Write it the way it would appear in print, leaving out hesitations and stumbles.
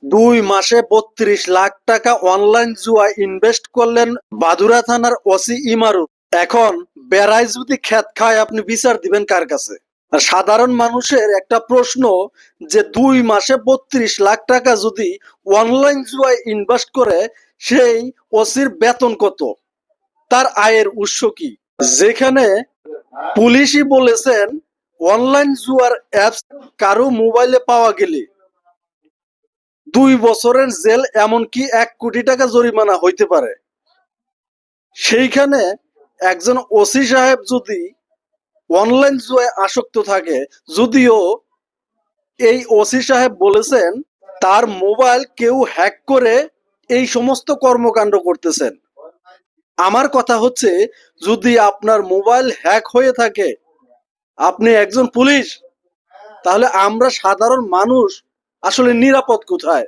2 মাসে 32 লাখ টাকা online জুয়ায় invest করলেন বাদুড়া থানার ওসি ইমারুল। এখন বেড়ায় যদি খেত খায়, আপনি বিচার দিবেন কার কাছে? আর সাধারণ মানুষের একটা প্রশ্ন, যে 2 মাসে 32 লাখ টাকা যদি অনলাইন জুয়ায় ইনভেস্ট করে, সেই ওসির বেতন কত, তার আয়ের উৎস কি? যেখানে পুলিশই বলেছেন অনলাইন জুয়ার অ্যাপস কারো মোবাইলে পাওয়া গেলে 2 বছরের জেল, এমনকি 1 কোটি টাকা জরিমানা হইতে পারে। সেইখানে একজন ওসি সাহেব যদি অনলাইন জুয়ায় আসক্ত থাকে, যদিও এই ওসি সাহেব বলেছেন তার মোবাইল কেউ হ্যাক করে এই সমস্ত কর্মকাণ্ড করতেছেন। আমার কথা হচ্ছে, যদি আপনার মোবাইল হ্যাক হয়ে থাকে, আপনি একজন পুলিশ, তাহলে আমরা সাধারণ মানুষ আসলে নিরাপদ কোথায়?